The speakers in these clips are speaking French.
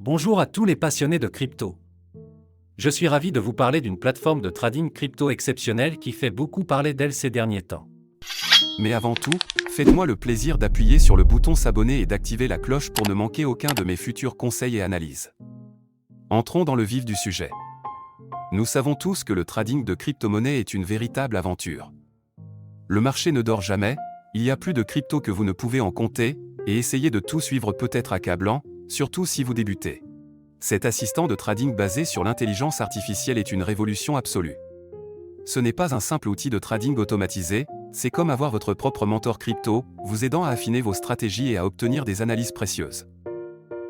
Bonjour à tous les passionnés de crypto. Je suis ravi de vous parler d'une plateforme de trading crypto exceptionnelle qui fait beaucoup parler d'elle ces derniers temps. Mais avant tout, faites-moi le plaisir d'appuyer sur le bouton s'abonner et d'activer la cloche pour ne manquer aucun de mes futurs conseils et analyses. Entrons dans le vif du sujet. Nous savons tous que le trading de crypto-monnaies est une véritable aventure. Le marché ne dort jamais, il y a plus de crypto que vous ne pouvez en compter, et essayer de tout suivre peut être accablant, surtout si vous débutez. Cet assistant de trading basé sur l'intelligence artificielle est une révolution absolue. Ce n'est pas un simple outil de trading automatisé, c'est comme avoir votre propre mentor crypto, vous aidant à affiner vos stratégies et à obtenir des analyses précieuses.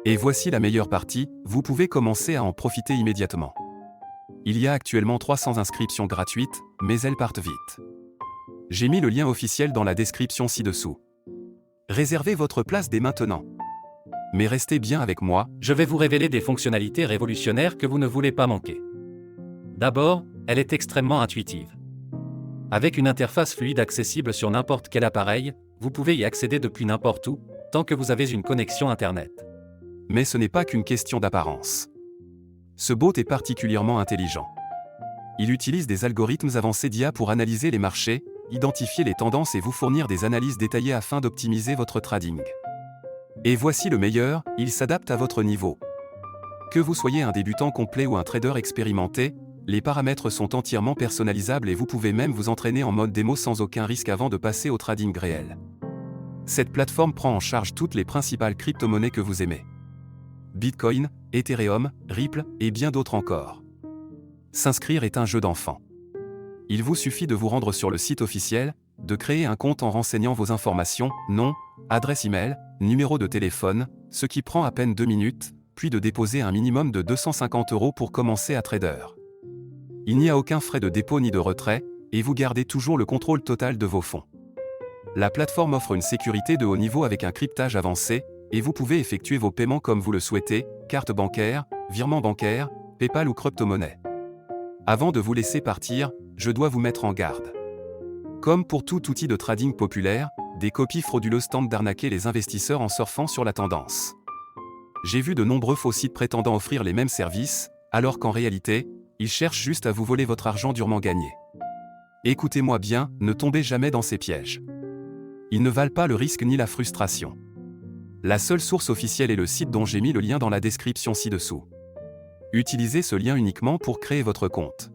Et voici la meilleure partie, vous pouvez commencer à en profiter immédiatement. Il y a actuellement 300 inscriptions gratuites, mais elles partent vite. J'ai mis le lien officiel dans la description ci-dessous. Réservez votre place dès maintenant. Mais restez bien avec moi, Je vais vous révéler des fonctionnalités révolutionnaires que vous ne voulez pas manquer. D'abord, elle est extrêmement intuitive. Avec une interface fluide accessible sur n'importe quel appareil, vous pouvez y accéder depuis n'importe où, tant que vous avez une connexion Internet. mais ce n'est pas qu'une question d'apparence. Ce bot est particulièrement intelligent. Il utilise des algorithmes avancés d'IA pour analyser les marchés, identifier les tendances et vous fournir des analyses détaillées afin d'optimiser votre trading. Et voici le meilleur, il s'adapte à votre niveau. Que vous soyez un débutant complet ou un trader expérimenté, les paramètres sont entièrement personnalisables et vous pouvez même vous entraîner en mode démo sans aucun risque avant de passer au trading réel. Cette plateforme prend en charge toutes les principales crypto-monnaies que vous aimez. Bitcoin, Ethereum, Ripple et bien d'autres encore. S'inscrire est un jeu d'enfant. Il vous suffit de vous rendre sur le site officiel, de créer un compte en renseignant vos informations, nom, adresse email, numéro de téléphone, ce qui prend à peine 2 minutes, puis de déposer un minimum de 250 € pour commencer à trader. Il n'y a aucun frais de dépôt ni de retrait, et vous gardez toujours le contrôle total de vos fonds. La plateforme offre une sécurité de haut niveau avec un cryptage avancé, et vous pouvez effectuer vos paiements comme vous le souhaitez, carte bancaire, virement bancaire, PayPal ou crypto-monnaie. Avant de vous laisser partir, je dois vous mettre en garde. Comme pour tout outil de trading populaire, des copies frauduleuses tentent d'arnaquer les investisseurs en surfant sur la tendance. J'ai vu de nombreux faux sites prétendant offrir les mêmes services, alors qu'en réalité, ils cherchent juste à vous voler votre argent durement gagné. Écoutez-moi bien, ne tombez jamais dans ces pièges. Ils ne valent pas le risque ni la frustration. La seule source officielle est le site dont j'ai mis le lien dans la description ci-dessous. Utilisez ce lien uniquement pour créer votre compte.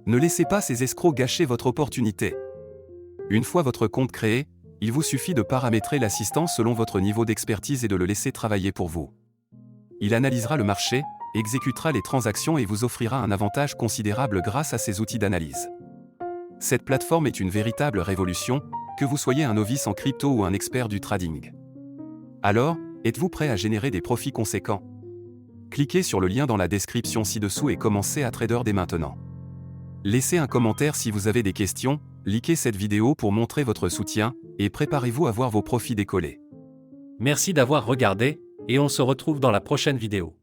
Ne laissez pas ces escrocs gâcher votre opportunité. Une fois votre compte créé, il vous suffit de paramétrer l'assistant selon votre niveau d'expertise et de le laisser travailler pour vous. Il analysera le marché, exécutera les transactions et vous offrira un avantage considérable grâce à ses outils d'analyse. Cette plateforme est une véritable révolution, que vous soyez un novice en crypto ou un expert du trading. Alors, êtes-vous prêt à générer des profits conséquents? Cliquez sur le lien dans la description ci-dessous et commencez à trader dès maintenant. Laissez un commentaire si vous avez des questions, likez cette vidéo pour montrer votre soutien, et préparez-vous à voir vos profits décoller. Merci d'avoir regardé, et on se retrouve dans la prochaine vidéo.